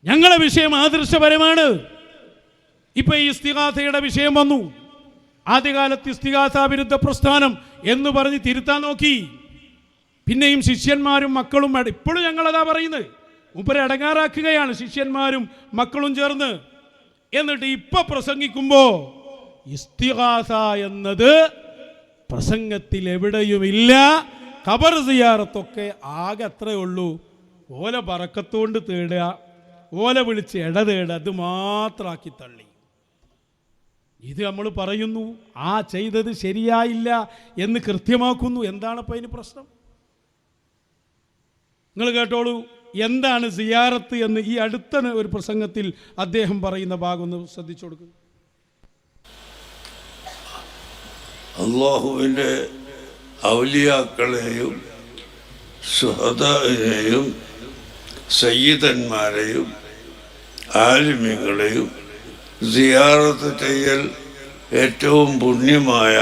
ഞങ്ങളെ വിഷയം ആദർശപരമാണ്. ഇപ്പൊ ഈ ഇസ്തിഗാസയുടെ വിഷയം വന്നു. ആദ്യകാലത്ത് ഇസ്തിഗാസ വിരുദ്ധ പ്രസ്ഥാനം എന്ന് പറഞ്ഞ് തിരുത്താൻ നോക്കി. പിന്നെയും ശിഷ്യന്മാരും മക്കളും ഇപ്പോഴും ഞങ്ങളതാ പറയുന്നത്. മൂപ്പരെ അടങ്ങാറാക്കുകയാണ് ശിഷ്യന്മാരും മക്കളും ചേർന്ന്. എന്നിട്ട് ഇപ്പൊ പ്രസംഗിക്കുമ്പോ ഇസ്തിഗാസ എന്നത് പ്രസംഗത്തിൽ എവിടെയുമില്ല. ഖബർ സിയാറത്തൊക്കെ ആകെ അത്രേ ഉള്ളൂ. ഓല ബറക്കത്തുകൊണ്ട് തേടുക, ഓല വിളിച്ച് തേടുക, അത് മാത്രമാക്കി തള്ളി. ഇത് നമ്മൾ പറയുന്നു, ആ ചെയ്തത് ശരിയായില്ല എന്ന് കൃത്യമാക്കുന്നു. എന്താണ് ഇപ്പം അതിന് പ്രശ്നം? നിങ്ങൾ കേട്ടോളൂ, എന്താണ് സിയാറത്ത് എന്ന് ഈ അടുത്ത ഒരു പ്രസംഗത്തിൽ അദ്ദേഹം പറയുന്ന ഭാഗം ഒന്ന് ശ്രദ്ധിച്ചു കൊടുക്കുക. അല്ലാഹുവിൻ്റെ ഔലിയാക്കളെയും ശുഹദായെയും സയ്യിദന്മാരെയും ആലിമീങ്ങളെയും സിയാറത്ത് ചെയ്യൽ ഏറ്റവും പുണ്യമായ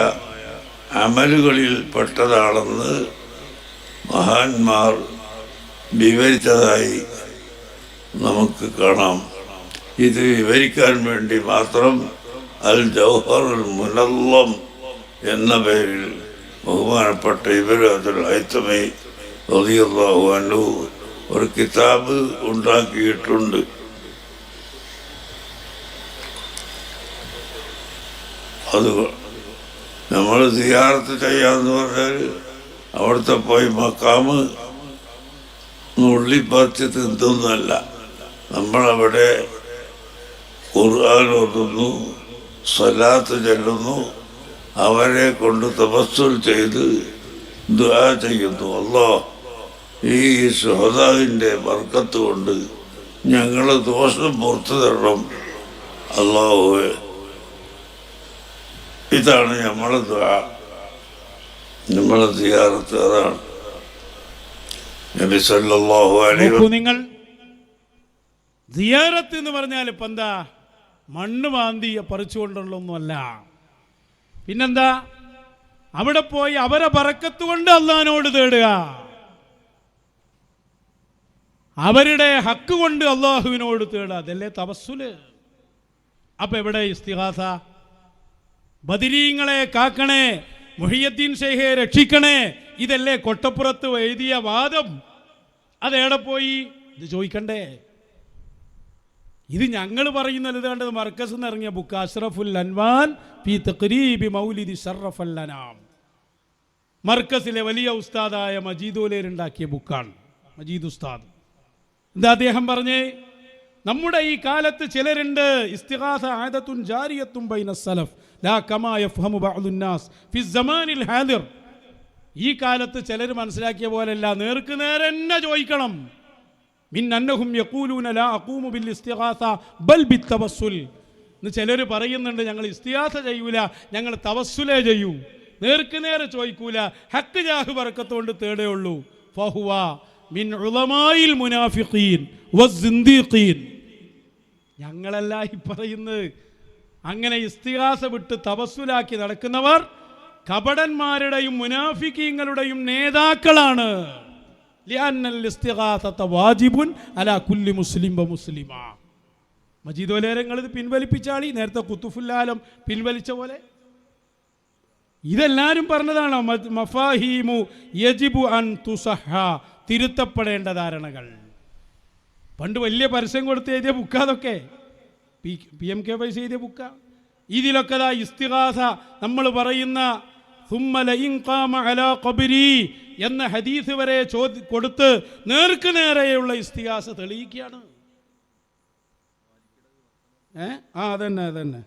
അമലുകളിൽ പെട്ടതാണെന്ന് മഹാന്മാർ വിവരിച്ചതായി നമുക്ക് കാണാം. ഇത് വിവരിക്കാൻ വേണ്ടി മാത്രം അൽ ജൗഹറുൽ മുനല്ലം എന്ന പേരിൽ ബഹുമാനപ്പെട്ട ഇബ്രാഹിം ഹൈതമി റളിയല്ലാഹു അൻഹു ഒരു കിതാബ് ഉണ്ടാക്കിയിട്ടുണ്ട്. അത് നമ്മൾ സിയാറത്ത് ചെയ്യാമെന്ന് പറഞ്ഞാൽ അവിടുത്തെ പോയി മക്കാമ് നുള്ളിപ്പറിച്ച് തിന്നൊന്നല്ല. നമ്മളവിടെ ഖുർആൻ ഓതുന്നു, സ്വലാത്ത് ചൊല്ലുന്നു, അവരെ കൊണ്ട് തവസ്സുൽ ചെയ്ത് ദുആ ചെയ്യുന്നു. അല്ലാഹ് ഈ ശുഹദാവിൻ്റെ ബർക്കത്ത് കൊണ്ട് ഞങ്ങൾ ദോഷം പുറത്തു തരണം അല്ലാഹുവേ. ഇതാണ് നമ്മളെ ദുആ, നമ്മളെ സിയാറത്ത്. അതാണ് നബി സല്ലല്ലാഹു അലൈഹി വസല്ലം. നിങ്ങൾ സിയാറത്ത് എന്ന് പറഞ്ഞാൽ ഇപ്പം എന്താ, മണ്ണ് മാന്തി പറിച്ചുകൊണ്ടുള്ളൊന്നുമല്ല. പിന്നെന്താ, അവിടെ പോയി അവരെ ബറക്കത്ത് കൊണ്ട് അള്ളാഹിനോട് തേടുക, അവരുടെ ഹക്ക് കൊണ്ട് അള്ളാഹുവിനോട് തേടുക. അതല്ലേ തവസ്സുല്. അപ്പൊ എവിടെ ഇസ്തിഗാസ? ബദരീങ്ങളെ കാക്കണേ, മുഹിയുദ്ദീൻ ഷെയ്ഖെ രക്ഷിക്കണേ, ഇതല്ലേ കൊട്ടപ്പുറത്ത് എഴുതിയ വാദം? അതെവിടെ പോയി? ഇത് ചോദിക്കണ്ടേ? ഇത് ഞങ്ങൾ പറയുന്നത് കണ്ടത് മർക്കസിൽ നിന്ന് ഇറങ്ങിയ ബുക്ക് അഷ്റഫുൽ അൻവാൻ ഫീ തഖ്രീബി മൗലിദി ശറഫൽ അനാം. മർക്കസിലെ വലിയ ഉസ്താദായ മജീദോലേർ ഉണ്ടാക്കിയ ബുക്കാണ്. മജീദ് ഉസ്താദ് എന്താ അദ്ദേഹം പറഞ്ഞേ? നമ്മുടെ ഈ കാലത്ത് ചിലരുണ്ട്, ഇസ്തിഗാസ ആദത്തുൻ ജാരിയത്തുൻ ബൈന സലഫ് ലാ കമാ യഫ്ഹമു ബഅദുൻ നാസ് ഫി സമാനിൽ ഹാദിർ. ഈ കാലത്ത് ചിലർ മനസ്സിലാക്കിയ പോലെയല്ല, നേർക്ക് നേരെ തന്നെ ചോദിക്കണം. മിൻ അന്നഹും യഖൂലൂന ലാ അഖൂമു ബിൽ ഇസ്തിഗാസ ബൽ ബിത്തവസ്സുൽ. എന്ന് ചിലർ പറയുന്നുണ്ട്, ഞങ്ങൾ ഇസ്തിഗാസ ചെയ്യൂല, ഞങ്ങൾ തവസ്സുലേ ചെയ്യൂ, നേർക്ക് നേരെ ചോദിക്കൂല, ഹക്ക് ജാഹ് ബറക്കത്തുകൊണ്ട് തേടേയുള്ളൂ. ഫഹുവ മിൻ ഉലമായിൽ മുനാഫിഖീൻ വസ്സിന്ദീഖീൻ. ഞങ്ങളല്ല ഈ പറയുന്നത്. അങ്ങനെ ഇസ്തിഗാസ വിട്ട് തവസ്സുലാക്കി നടക്കുന്നവർ കപടന്മാരുടെയും മുനാഫിക്കീങ്ങളുടെയും നേതാക്കളാണ്. ലിഅന്നൽ ഇസ്തിഗാസത വാജിബുൻ അലാ കുല്ലി മുസ്ലിം വ മുസ്ലിമ. മജീദ് ഓലേരങ്ങൾ ഇത് പിൻവലിപ്പിച്ചാളി, നേരത്തെ കുത്തുഫുല്ലാലം പിൻവലിച്ച പോലെ. ഇതെല്ലാവരും പറഞ്ഞതാണ്. മഫാഹീമു യജിബു അൻ തുസഹ, തിരുത്തപ്പെടേണ്ട ധാരണകൾ. പണ്ട് വലിയ പരസ്യം കൊടുത്ത് എഴുതിയ ബുക്ക അതൊക്കെ, PMK പൈസ എഴുതിയ ബുക്ക. ഇതിലൊക്കെ ഇസ്തിഗാസ നമ്മൾ പറയുന്ന സുമ്മ ലഇൻ ഖാമ അലാ ഖബ്രി എന്ന ഹദീസ് വരെ കൊടുത്ത് നേർക്ക് നേരെയുള്ള ഇസ്തിഗാസ തെളിയിക്കുകയാണ്. അതന്നെ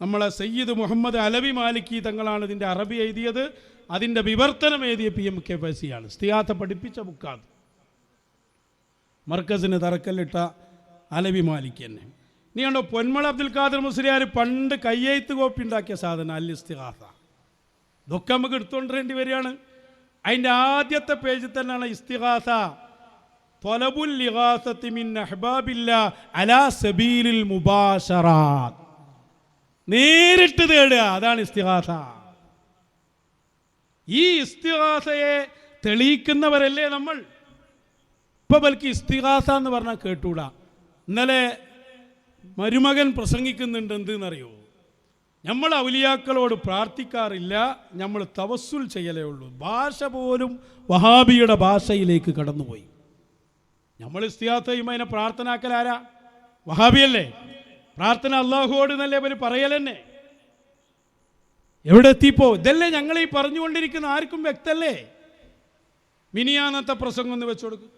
നമ്മളെ സയ്യിദ് മുഹമ്മദ് അലവി മാലിക്കി തങ്ങളാണ് ഇതിൻ്റെ അറബി എഴുതിയത്. അതിൻ്റെ വിവർത്തനം എഴുതിയ PMK പൈസയാണ്. ഇസ്തിഗാസ പഠിപ്പിച്ച ബുക്കാണ്. മർക്കസിന് തറക്കല്ലിട്ട അലവി മാലിക്ക് തന്നെ. നീ കണ്ടോ, പൊന്മള അബ്ദുൽ ഖാദർ മുസ്ലിയാർ പണ്ട് കയ്യെഴുത്ത് കോപ്പി ഉണ്ടാക്കിയ സാധനം അൽ ഇസ്തിഗാസ. ഇതൊക്കെ നമുക്ക് എടുത്തുകൊണ്ടിരേണ്ടി വരികയാണ്. അതിൻ്റെ ആദ്യത്തെ പേജിൽ തന്നെയാണ് ഇസ്തിഗാസ ത്വലബുൽ ഇഗാസത്തി മിൻ അഹ്ബാബില്ലാ അലാ സബീലിൽ മുബാശറാത്ത്. നേരിട്ട് തേടുക, അതാണ് ഇസ്തിഗാസ. ഈ ഇസ്തിഗാസയെ തെളിയിക്കുന്നവരല്ലേ നമ്മൾ. ഇപ്പൊ ബൽക്ക് ഇസ്തിഗാസ എന്ന് പറഞ്ഞാൽ കേട്ടൂടാ. ഇന്നലെ മരുമകൻ പ്രസംഗിക്കുന്നുണ്ട് എന്തെന്നറിയോ, നമ്മൾ ഔലിയാക്കളോട് പ്രാർത്ഥിക്കാറില്ല, നമ്മൾ തവസ്സുൽ ചെയ്യലേ ഉള്ളൂ. ഭാഷ പോലും വഹാബിയുടെ ഭാഷയിലേക്ക് കടന്നുപോയി. നമ്മൾ ഇസ്തിഗാസ ചെയ്യുമ്പോൾ അതിനെ പ്രാർത്ഥനാക്കലാരാ? വഹാബിയല്ലേ. പ്രാർത്ഥന അള്ളാഹുവോട് എന്നല്ലേ അവർ പറയലെന്നെ. എവിടെ എത്തിപ്പോ? ഇതല്ലേ ഞങ്ങൾ ഈ പറഞ്ഞുകൊണ്ടിരിക്കുന്ന, ആർക്കും വ്യക്തല്ലേ? മിനിയാന്നത്തെ പ്രസംഗം ഒന്ന് വെച്ചു കൊടുക്കും.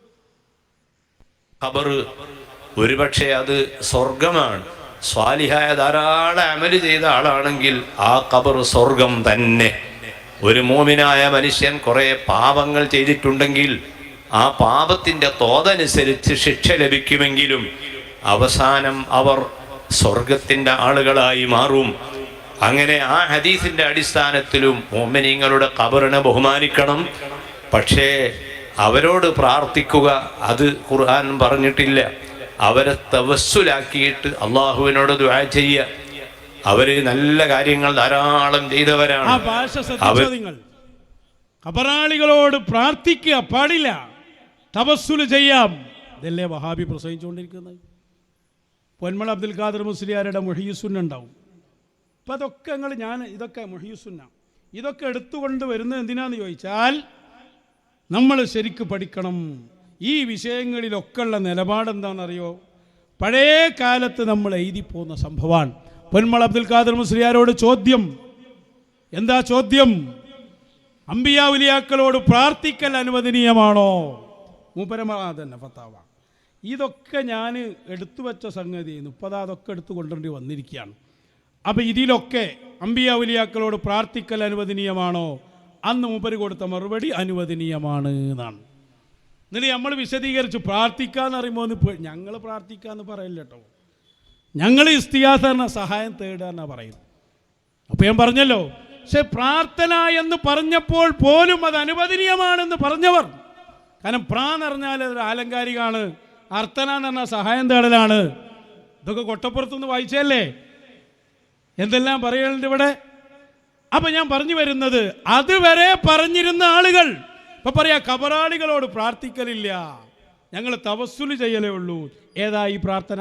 ഖബർ ഒരുപക്ഷെ അത് സ്വർഗമാണ്. സ്വാലിഹായ ധാരാളം അമല് ചെയ്ത ആളാണെങ്കിൽ ആ ഖബർ സ്വർഗം തന്നെ. ഒരു മോമിനായ മനുഷ്യൻ കുറെ പാപങ്ങൾ ചെയ്തിട്ടുണ്ടെങ്കിൽ ആ പാപത്തിന്റെ തോതനുസരിച്ച് ശിക്ഷ ലഭിക്കുമെങ്കിലും അവസാനം അവർ സ്വർഗത്തിന്റെ ആളുകളായി മാറും. അങ്ങനെ ആ ഹദീസിന്റെ അടിസ്ഥാനത്തിലും മോമിനീങ്ങളുടെ ഖബറിനെ ബഹുമാനിക്കണം. പക്ഷേ അവരോട് പ്രാർത്ഥിക്കുക അത് ഖുർആൻ പറഞ്ഞിട്ടില്ല. അവരെ തവസ്സുലാക്കിയിട്ട് അള്ളാഹുവിനോട് ദുആ ചെയ്യുക. അവര് നല്ല കാര്യങ്ങൾ ധാരാളം ചെയ്തവരാണ്. നിങ്ങൾ ഖബറാളികളോട് പ്രാർത്ഥിക്കുക പാടില്ല, തവസ്സുൽ ചെയ്യാം. ഇതല്ലേ വഹാബി പ്രസംഗിച്ചുകൊണ്ടിരിക്കുന്നത്. പൊന്മള അബ്ദുൽ ഖാദർ മുസ്ലിയാരുടെ മുഹയ്യിസുന്ന ഉണ്ടാവും. അപ്പം അതൊക്കെ ഇതൊക്കെ മുഹയ്യിസുന്ന ഇതൊക്കെ എടുത്തുകൊണ്ട് വരുന്നത് എന്തിനാന്ന് ചോദിച്ചാൽ, നമ്മൾ ശരിക്ക് പഠിക്കണം. ഈ വിഷയങ്ങളിലൊക്കെ ഉള്ള നിലപാടെന്താണെന്നറിയോ? പഴയ കാലത്ത് നമ്മൾ എഴുതി പോകുന്ന സംഭവമാണ്. പൊന്മള അബ്ദുൽ ഖാദർ മുസ്ലിയാരോട് ചോദ്യം. എന്താ ചോദ്യം? അമ്പിയാ ഉലിയാക്കളോട് പ്രാർത്ഥിക്കൽ അനുവദനീയമാണോ? മൂപ്പരമാതന്നെ ഫത്താവ. ഇതൊക്കെ ഞാൻ എടുത്തു വെച്ച സംഗതി 30 അതൊക്കെ എടുത്തു കൊണ്ടുവരേണ്ടി വന്നിരിക്കുകയാണ്. അപ്പം ഇതിലൊക്കെ അമ്പിയാ ഉലിയാക്കളോട് പ്രാർത്ഥിക്കൽ അനുവദനീയമാണോ? അന്ന് മൂപ്പര് കൊടുത്ത മറുപടി അനുവദനീയമാണ് എന്നാണ്. എന്നിട്ട് നമ്മൾ വിശദീകരിച്ചു. പ്രാർത്ഥിക്കാന്ന് പറയുമ്പോൾ ഞങ്ങൾ പ്രാർത്ഥിക്കാന്ന് പറയില്ല കേട്ടോ, ഞങ്ങൾ ഇസ്തിഗാസ സഹായം തേടുക എന്നാ പറയുന്നത്. അപ്പോൾ ഞാൻ പറഞ്ഞല്ലോ, പക്ഷെ പ്രാർത്ഥന എന്ന് പറഞ്ഞപ്പോൾ പോലും അത് അനുവദനീയമാണെന്ന് പറഞ്ഞവർ. കാരണം എന്ന് പറഞ്ഞാൽ അതൊരു ആലങ്കാരികമാണ്, അർത്ഥന എന്ന് പറഞ്ഞാൽ സഹായം തേടലാണ്. ഇതൊക്കെ കൊട്ടപ്പുറത്തുനിന്ന് വായിച്ചല്ലേ, എന്തെല്ലാം പറയുന്നുണ്ട് ഇവിടെ. അപ്പം ഞാൻ പറഞ്ഞു വരുന്നത്, അതുവരെ പറഞ്ഞിരുന്ന ആളുകൾ ഇപ്പം പറയാ ഖബറാളികളോട് പ്രാർത്ഥിക്കലില്ല, ഞങ്ങൾ തവസ്സുൽ ചെയ്യലേ ഉള്ളൂ. ഏതാ ഈ പ്രാർത്ഥന?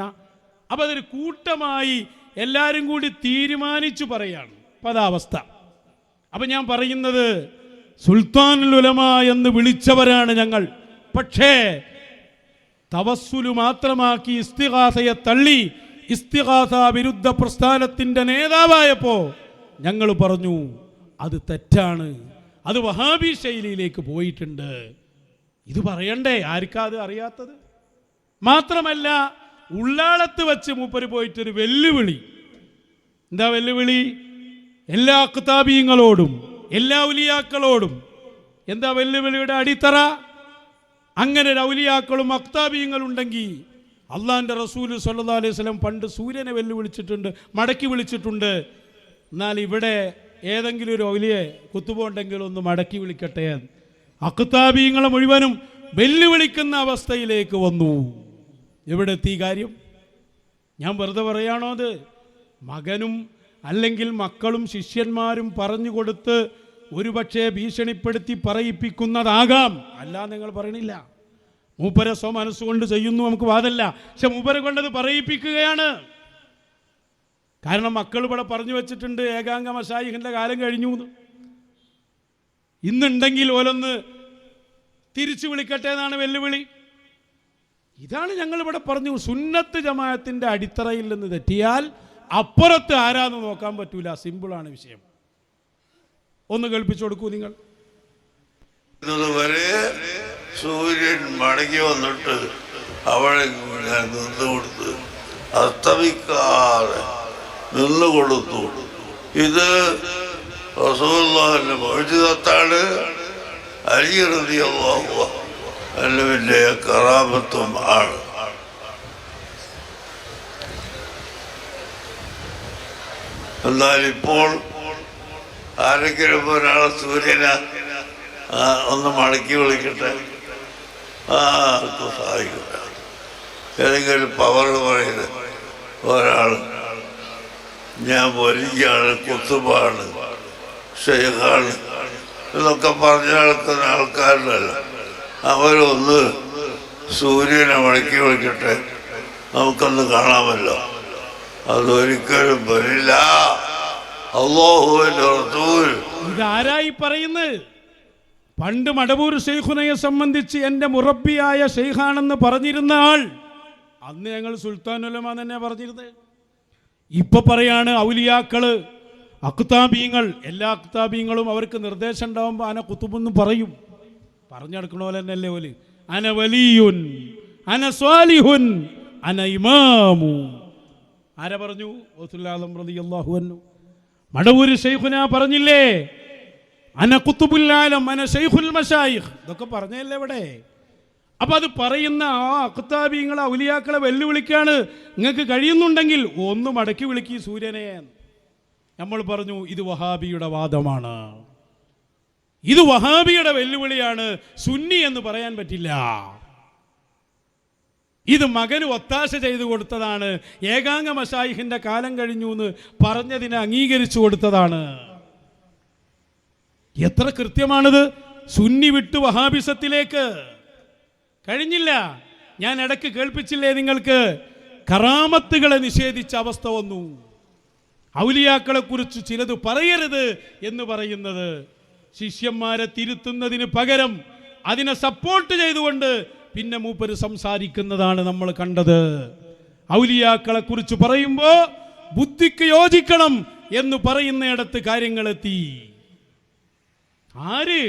അപ്പം അതൊരു കൂട്ടമായി എല്ലാവരും കൂടി തീരുമാനിച്ചു പറയാണ്. അപ്പം അതാവസ്ഥ. അപ്പം ഞാൻ പറയുന്നത്, സുൽത്താനുൽ ഉലമ എന്ന് വിളിച്ചവരാണ് ഞങ്ങൾ. പക്ഷേ തവസ്സുല് മാത്രമാക്കി ഇസ്തിഗാസയെ തള്ളി ഇസ്തിഗാസ വിരുദ്ധ പ്രസ്ഥാനത്തിൻ്റെ നേതാവായപ്പോൾ ഞങ്ങൾ പറഞ്ഞു അത് തെറ്റാണ്, അത് വഹാബി ശൈലിയിലേക്ക് പോയിട്ടുണ്ട്. ഇത് പറയണ്ടേ? ആർക്കാ അത് അറിയാത്തത്? മാത്രമല്ല ഉള്ളാളത്ത് വെച്ച് മൂപ്പര് പോയിട്ടൊരു വെല്ലുവിളി. എന്താ വെല്ലുവിളി? എല്ലാ അഖ്താബീങ്ങളോടും എല്ലാ ഔലിയാക്കളോടും. എന്താ വെല്ലുവിളിയുടെ അടിത്തറ? അങ്ങനെ ഒരു ഔലിയാക്കളും അഖ്താബീങ്ങളുണ്ടെങ്കിൽ അള്ളാഹിൻ്റെ റസൂൽ സല്ലല്ലാഹു അലൈഹി വസല്ലം പണ്ട് സൂര്യനെ വെല്ലുവിളിച്ചിട്ടുണ്ട്, മടക്കി വിളിച്ചിട്ടുണ്ട്. എന്നാൽ ഇവിടെ ഏതെങ്കിലും ഒരു ഔലിയെ കുത്തുപോണ്ടെങ്കിൽ ഒന്ന് മടക്കി വിളിക്കട്ടെ. അഖ്താബീങ്ങളെ മുഴുവനും വെല്ലുവിളിക്കുന്ന അവസ്ഥയിലേക്ക് വന്നു. എവിടെ എത്തി കാര്യം? ഞാൻ വെറുതെ പറയാണോ? അത് മകനും അല്ലെങ്കിൽ മക്കളും ശിഷ്യന്മാരും പറഞ്ഞു കൊടുത്ത് ഒരുപക്ഷെ ഭീഷണിപ്പെടുത്തി പറയിപ്പിക്കുന്നതാകാം. അല്ല നിങ്ങൾ പറയണില്ല. മൂപ്പരെ മനസ്സുകൊണ്ട് ചെയ്യുന്നു, നമുക്ക് വാദല്ല. പക്ഷെ മൂപ്പരെ കൊണ്ടത് പറയിപ്പിക്കുകയാണ്. കാരണം മക്കൾ ഇവിടെ പറഞ്ഞു വെച്ചിട്ടുണ്ട് ഏകാംഗ മശായിഖിൻ്റെ കാലം കഴിഞ്ഞു. ഇന്നുണ്ടെങ്കിൽ ഓലൊന്ന് തിരിച്ചു വിളിക്കട്ടെ എന്നാണ് വെല്ലുവിളി. ഇതാണ് ഞങ്ങളിവിടെ പറഞ്ഞു. സുന്നത്ത് ജമാഅത്തിൻ്റെ അടിത്തറയിൽ നിന്ന് തെറ്റിയാൽ അപ്പുറത്ത് ആരാന്ന് നോക്കാൻ പറ്റൂല. സിമ്പിളാണ് വിഷയം. ഒന്ന് കേൾപ്പിച്ചു കൊടുക്കൂ നിങ്ങൾ. വരെ സൂര്യൻ മടങ്ങി വന്നിട്ട് അവളെ നിന്ന് കൊടുത്ത് അസ്തമിക്കാതെ നിന്ന് കൊടുത്തു. ഇത് റസൂലുള്ളാഹിന്റെ മുഅ്ജിസത്താണ്. അലി റളിയല്ലാഹു അൻഹുവിന്റെ കറാമത്തും ആണ്. എന്നാൽ ഇപ്പോൾ ആരെങ്കിലും ഒരാളെ സൂര്യനെ ഒന്ന് മടക്കി വിളിക്കട്ടെ, ആർക്കും സാധിക്കില്ല. ഏതെങ്കിലും പവർ പറയുന്നത് ഒരാൾ ഞാൻ വലിയാണ്, കുത്തുബാണ്, ഷെയ്ഖാണ് എന്നൊക്കെ പറഞ്ഞു നടക്കുന്ന ആൾക്കാരല്ല. അവരൊന്ന് സൂര്യനെ മടക്കി വിളിക്കട്ടെ, നമുക്കൊന്ന് കാണാമല്ലോ. അതൊരിക്കലും വരില്ല. അല്ലാഹുവിന്റെ റസൂൽ ഇതാരായി പറയുന്നത്? പണ്ട് മടവൂർ ശൈഖുനയെ സംബന്ധിച്ച് എൻ്റെ മുറബിയായ ശൈഖാണെന്ന് പറഞ്ഞിരുന്ന ആൾ അന്ന് ഞങ്ങൾ സുൽത്താൻ ഉലമ തന്നെ പറഞ്ഞിരുന്നത്. ഇപ്പൊ പറയാണ് ഔലിയാക്കള് അക്താബീങ്ങൾ, എല്ലാ അക്താബീങ്ങളും അവർക്ക് നിർദ്ദേശം ഉണ്ടാവുമ്പോൾ അന കുത്തുബെന്ന് പറയും. പറഞ്ഞെടുക്കണ പോലെ തന്നെയല്ലേ ഓല് അന വലിയുൻ അന സ്വാലിഹുൻ അന ഇമാമു. ആരാ പറഞ്ഞു? ഗൗസുൽ റളിയല്ലാഹു അൻഹു. മടവൂർ ശൈഖുന പറഞ്ഞില്ലേ അന ഖുതുബുൽ ആലം അന ശൈഖുൽ മശായിഖ്. ഇതൊക്കെ പറഞ്ഞല്ലേ ഇവിടെ. അപ്പൊ അത് പറയുന്ന ആ അക്താബീങ്ങളെ ഔലിയാക്കളെ വെല്ലുവിളിക്കാണ്. നിങ്ങൾക്ക് കഴിയുന്നുണ്ടെങ്കിൽ ഒന്ന് മടക്കി വിളിക്കി സൂര്യനെ. നമ്മൾ പറഞ്ഞു ഇത് വഹാബിയുടെ വാദമാണ്, ഇത് വഹാബിയുടെ വെല്ലുവിളിയാണ്, സുന്നി എന്ന് പറയാൻ പറ്റില്ല. ഇത് മകന് ഒത്താശ ചെയ്തു കൊടുത്തതാണ്, ഏകാംഗ മശായിഖിന്റെ കാലം കഴിഞ്ഞു എന്ന് പറഞ്ഞതിനെ അംഗീകരിച്ചു കൊടുത്തതാണ്. എത്ര കൃത്യമാണിത്. സുന്നി വിട്ടു വഹാബിസത്തിലേക്ക് കഴിഞ്ഞില്ല. ഞാൻ ഇടയ്ക്ക് കേൾപ്പിച്ചില്ലേ നിങ്ങൾക്ക്, കറാമത്തുകളെ നിഷേധിച്ച അവസ്ഥ വന്നു. ഔലിയാക്കളെ കുറിച്ച് ചിലത് പറയരുത് എന്ന് പറയുന്നത് ശിഷ്യന്മാരെ തിരുത്തുന്നതിന് പകരം അതിനെ സപ്പോർട്ട് ചെയ്തുകൊണ്ട് പിന്നെ മൂപ്പര് സംസാരിക്കുന്നതാണ് നമ്മൾ കണ്ടത്. ഔലിയാക്കളെ കുറിച്ച് പറയുമ്പോൾ ബുദ്ധിക്ക് യോജിക്കണം എന്ന് പറയുന്നിടത്ത് കാര്യങ്ങളെത്തി. ആര്?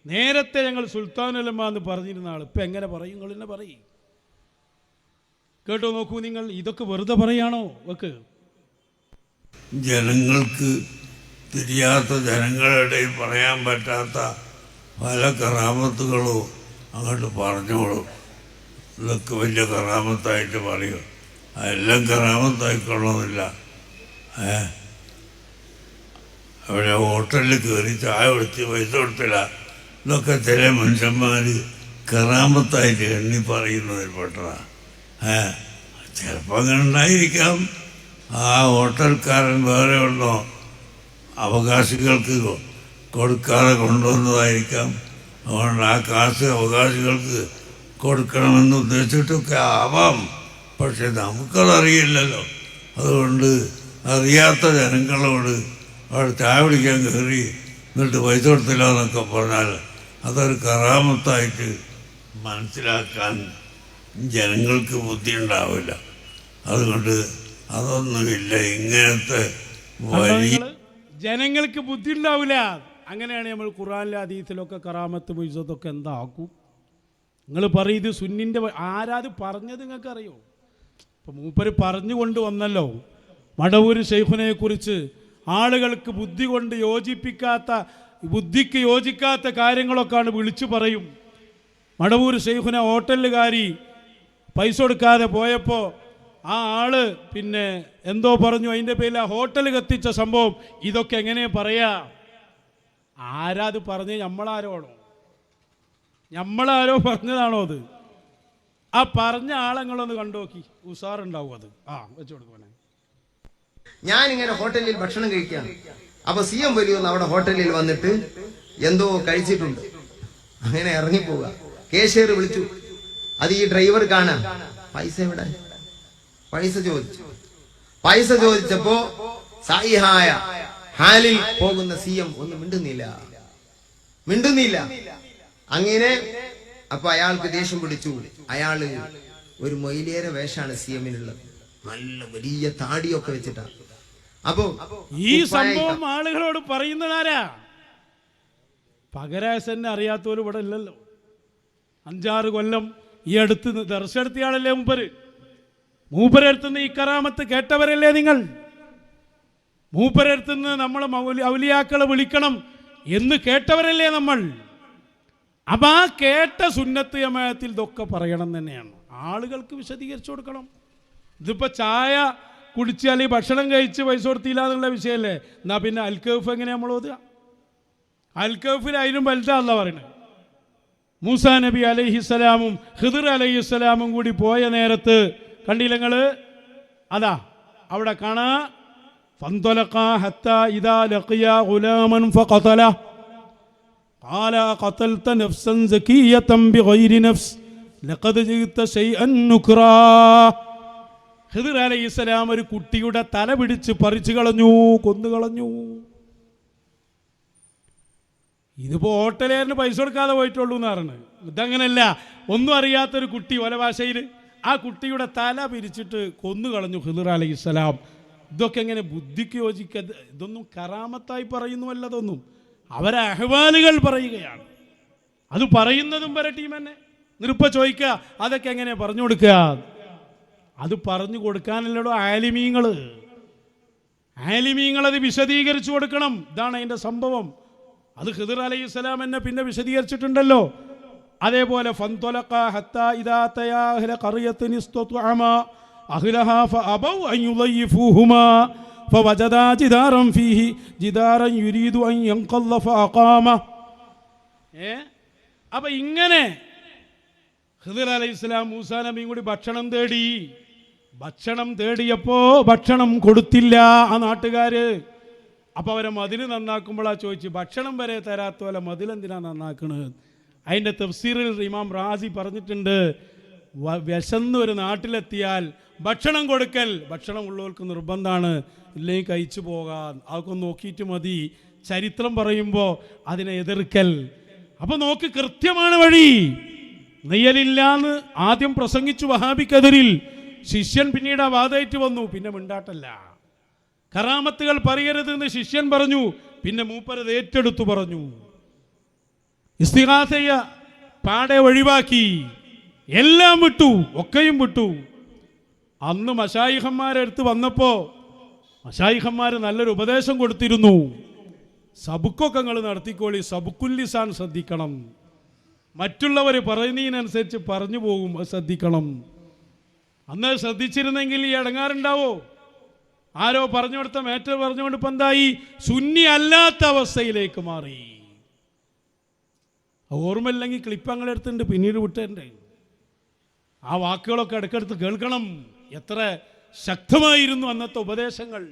നേരത്തെ ഞങ്ങൾ സുൽത്താൻ ഉലമ എന്ന് പറഞ്ഞിരുന്ന ആൾ ഇപ്പം എങ്ങനെ പറയും? നിങ്ങൾ തന്നെ പറയും. കേട്ടോ നോക്കൂ നിങ്ങൾ, ഇതൊക്കെ വെറുതെ പറയാണോ? വെക്ക് ജനങ്ങൾക്ക് തിരിയാത്ത, ജനങ്ങളുടെ പറയാൻ പറ്റാത്ത പല കറാമത്തുകളും അങ്ങോട്ട് പറഞ്ഞോളൂ. ഇതൊക്കെ വലിയ കറാമത്തായിട്ട് പറയും. അതെല്ലാം കറാമത്തായിക്കൊള്ളണമെന്നില്ല. അവിടെ ഹോട്ടലിൽ കയറി ചായ കുടിച്ച് പൈസ കൊടുത്തില്ല. ഇതൊക്കെ ചില മനുഷ്യന്മാർ കറാമത്തായിട്ട് എണ്ണി പറയുന്നതിൽ പെട്ടതാണ്. ചിലപ്പോൾ അങ്ങനെ ഉണ്ടായിരിക്കാം. ആ ഹോട്ടൽക്കാരൻ വേറെ ഉള്ളോ അവകാശികൾക്ക് കൊടുക്കാതെ കൊണ്ടുവന്നതായിരിക്കാം. അതുകൊണ്ട് ആ കാശ് അവകാശികൾക്ക് കൊടുക്കണമെന്ന് ഉദ്ദേശിച്ചിട്ടൊക്കെ ആവാം. പക്ഷെ നമുക്കതറിയില്ലല്ലോ. അതുകൊണ്ട് അറിയാത്ത ജനങ്ങളോട് അവിടെ ചായ പിടിക്കാൻ കയറി എന്നിട്ട് പൈസ കൊടുത്തില്ല എന്നൊക്കെ പറഞ്ഞാൽ അതൊരു കറാമത്തായിട്ട് മനസ്സിലാക്കാൻ ജനങ്ങൾക്ക് ബുദ്ധി ഉണ്ടാവില്ല. അതുകൊണ്ട് അതൊന്നുമില്ല. ഇങ്ങനത്തെ വലിയ ജനങ്ങൾക്ക് ബുദ്ധി ഉണ്ടാവില്ല. അങ്ങനെയാണ് നമ്മൾ ഖുർആനിലെ ഹദീസിലൊക്കെ കറാമത്ത് മുയ്സത്തൊക്കെ എന്താക്കും? നിങ്ങൾ പറയും ഇത് സുന്നിൻ്റെ. ആരാത് പറഞ്ഞത് നിങ്ങൾക്ക് അറിയോ? ഇപ്പം മൂപ്പര് പറഞ്ഞു കൊണ്ട് വന്നല്ലോ മടവൂർ ശൈഖുനെ കുറിച്ച് ആളുകൾക്ക് ബുദ്ധി കൊണ്ട് യോജിപ്പിക്കാത്ത, ബുദ്ധിക്ക് യോജിക്കാത്ത കാര്യങ്ങളൊക്കെയാണ് വിളിച്ചു പറയും. മടവൂർ ശൈഖുന ഹോട്ടലുകാരി പൈസ കൊടുക്കാതെ പോയപ്പോൾ ആ ആള് പിന്നെ എന്തോ പറഞ്ഞു, അതിൻ്റെ പേരിൽ ആ ഹോട്ടൽ കത്തിച്ച സംഭവം. ഇതൊക്കെ എങ്ങനെയാ പറയാ? ആരാത് പറഞ്ഞ്? നമ്മളാരോ പറഞ്ഞതാണോ അത്? ആ പറഞ്ഞ ആളങ്ങളൊന്ന് കണ്ടു നോക്കി, ഉസാറുണ്ടാവും അത്. വെച്ചു കൊടുക്കുവാനെ. ഞാനിങ്ങനെ ഹോട്ടലിൽ ഭക്ഷണം കഴിക്കുകയാണ്. അപ്പൊ CM വലിയൊന്ന് അവിടെ ഹോട്ടലിൽ വന്നിട്ട് എന്തോ കഴിച്ചിട്ടുണ്ട്. അങ്ങനെ ഇറങ്ങിപ്പോവുക. കേഷ്യർ വിളിച്ചു. അത് ഈ ഡ്രൈവർ കാണാൻ പൈസ എവിടെ? പൈസ ചോദിച്ചപ്പോ സായിഹായ ഹാലിൽ പോകുന്ന CM ഒന്നും മിണ്ടുന്നില്ല. അങ്ങനെ അപ്പൊ അയാൾക്ക് ദേഷ്യം പിടിച്ചു. അയാള് ഒരു മൊയിലേറെ വേഷമാണ് CM-നുള്ളത്. നല്ല വലിയ താടിയൊക്കെ വെച്ചിട്ടാണ്. അപ്പോ ഈ സംഭവം ആളുകളോട് പറയുന്നതാരാ? പകരാസന്നെ അറിയാത്തവരും ഇവിടെ ഇല്ലല്ലോ. 5-6 കൊല്ലം ഈ അടുത്ത് ദർശനത്തിയാളല്ലേ മൂപ്പരടുത്തുനിന്ന് ഈ കറാമത്ത് കേട്ടവരല്ലേ നിങ്ങൾ? മൂപ്പരടുത്തുനിന്ന് നമ്മൾ ഔലിയാക്കളെ വിളിക്കണം എന്ന് കേട്ടവരല്ലേ നമ്മൾ? അപ്പം ആ കേട്ട സുന്നത്ത് ജമാഅത്തിൽ ഇതൊക്കെ പറയണം തന്നെയാണ്. ആളുകൾക്ക് വിശദീകരിച്ചു കൊടുക്കണം. ഇതിപ്പോൾ ചായ കുടിച്ച് അല്ലെങ്കിൽ ഭക്ഷണം കഴിച്ച് പൈസ കൊടുത്തില്ല എന്നുള്ള വിഷയമല്ലേ? എന്നാ പിന്നെ അൽക്കഫ് എങ്ങനെയാണ് നമ്മൾ ഓതുക? അൽക്കഫിൽ അതിനും വലുതാണല്ലോ പറയുന്നത്. മൂസാ നബി അലൈഹിസ്സലാമും ഖിദർ അലൈഹിസ്സലാമും കൂടി പോയ നേരത്ത് കണ്ടില്ല നിങ്ങൾ? അതാ അവിടെ കാണാ ഫന്തലഖാ ഹത്താ ഇദാ ലഖിയാ ഗുലാമൻ ഫഖതല ഖാല ഖതൽത നഫ്സൻ സകിയതൻ ബിഗൈരി നഫ്സ് ലഖദ് ജിഇത ശൈഅൻ നുക്റാ. ഖിദ്ർ അലൈഹിസ്സലാം ഒരു കുട്ടിയുടെ തല പിടിച്ച് പറിച്ചു കളഞ്ഞു, കൊന്നുകളഞ്ഞു. ഇതിപ്പോൾ ഹോട്ടലുകാരന് പൈസ കൊടുക്കാതെ പോയിട്ടുള്ളൂ എന്ന് പറഞ്ഞത്. ഇതങ്ങനല്ല, ഒന്നും അറിയാത്തൊരു കുട്ടി ഓല ഭാഷയിൽ ആ കുട്ടിയുടെ തല പിരിച്ചിട്ട് കൊന്നുകളഞ്ഞു ഖിദ്ർ അലൈഹിസ്സലാം. ഇതൊക്കെ എങ്ങനെ ബുദ്ധിക്ക് യോജിക്കുക? ഇതൊന്നും കറാമത്തായി പറയുന്നുവല്ല, ഇതൊന്നും അവരെ അഹ്വാലുകൾ പറയുകയാണ്. അത് പറയുന്നതും വരെ ടീം തന്നെ നിർപ്പ ചോദിക്കുക, അതൊക്കെ എങ്ങനെ പറഞ്ഞു കൊടുക്കുക? അത് പറഞ്ഞു കൊടുക്കാനല്ലടോ ആലിമീങ്ങൾ അത് വിശദീകരിച്ചു കൊടുക്കണം. ഇതാണ് അതിൻ്റെ സംഭവം. അത് ഖിദ്ർ അലൈഹിസ്സലാം എന്നെ പിന്നെ വിശദീകരിച്ചിട്ടുണ്ടല്ലോ. അതേപോലെ ഫൻതലഖ ഹത്താ ഇദാ തയാ അഹ്ല ഖറിയത്തിൻ ഇസ്തത്അമാ അഹ്ലഹാ ഫഅബൗ അൻ യുളയ്യിഫൂഹുമാ ഫവജദാ ജിദാറൻ ഫീഹി ജിദാറൻ യുരീദു അൻ യൻഖല്ല ഫഅഖാമ. അപ്പം ഇങ്ങനെ ഖിദ്ർ അലൈഹിസ്സലാം മൂസാ നബിയും കൂടി ഭക്ഷണം തേടിയപ്പോൾ ഭക്ഷണം കൊടുത്തില്ല ആ നാട്ടുകാര്. അപ്പോൾ അവരെ മതിൽ നന്നാക്കുമ്പോഴാ ചോദിച്ചു, ഭക്ഷണം വരെ തരാത്ത പോലെ മതിലെന്തിനാ നന്നാക്കണത്? അതിൻ്റെ തഫ്സീറിൽ ഇമാം റാസി പറഞ്ഞിട്ടുണ്ട്, വിശന്ന് ഒരു നാട്ടിലെത്തിയാൽ ഭക്ഷണം കൊടുക്കൽ ഭക്ഷണം ഉള്ളവർക്ക് നിർബന്ധമാണ്, ഇല്ലെങ്കിൽ കഴിച്ചു പോകാൻ. അതൊക്കെ നോക്കിയിട്ട് മതി ചരിത്രം പറയുമ്പോൾ അതിനെ എതിർക്കൽ. അപ്പോൾ നോക്ക്, കൃത്യമാണ് വഴി. നെയ്യലില്ലാന്ന് ആദ്യം പ്രസംഗിച്ചു വഹാബിക്കെതിരിൽ. ശിഷ്യൻ പിന്നീട് ആ വാദമായിട്ട് വന്നു, പിന്നെ മിണ്ടാട്ടല്ല. കറാമത്തുകൾ പറയരുതെന്ന് ശിഷ്യൻ പറഞ്ഞു, പിന്നെ മൂപ്പരത് ഏറ്റെടുത്തു പറഞ്ഞു. ഇസ്തിഗാസയ പാടെ ഒഴിവാക്കി, എല്ലാം വിട്ടു, ഒക്കെയും വിട്ടു. അന്ന് മശായിഖന്മാരെടുത്ത് വന്നപ്പോൾ മശായിഖന്മാർ നല്ലൊരു ഉപദേശം കൊടുത്തിരുന്നു. സബുക്കൊക്കെ നിങ്ങൾ നടത്തിക്കോളി, സബുക്കുല്ലിസാൻ ശ്രദ്ധിക്കണം. മറ്റുള്ളവർ പറയുന്നതിനനുസരിച്ച് പറഞ്ഞു പോകും, അത് ശ്രദ്ധിക്കണം. അന്ന് ശ്രദ്ധിച്ചിരുന്നെങ്കിൽ ഈ ഇടങ്ങാറുണ്ടാവോ? ആരോ പറഞ്ഞു കൊടുത്ത മേറ്റർ പറഞ്ഞുകൊണ്ട് ഇപ്പം എന്തായി? സുന്നി അല്ലാത്ത അവസ്ഥയിലേക്ക് മാറി. ഓർമ്മയില്ലെങ്കിൽ ക്ലിപ്പ് അങ്ങനെ എടുത്തിട്ടുണ്ട്, പിന്നീട് വിട്ടേണ്ടേ. ആ വാക്കുകളൊക്കെ ഇടയ്ക്കെടുത്ത് കേൾക്കണം. എത്ര ശക്തമായിരുന്നു അന്നത്തെ ഉപദേശങ്ങൾ.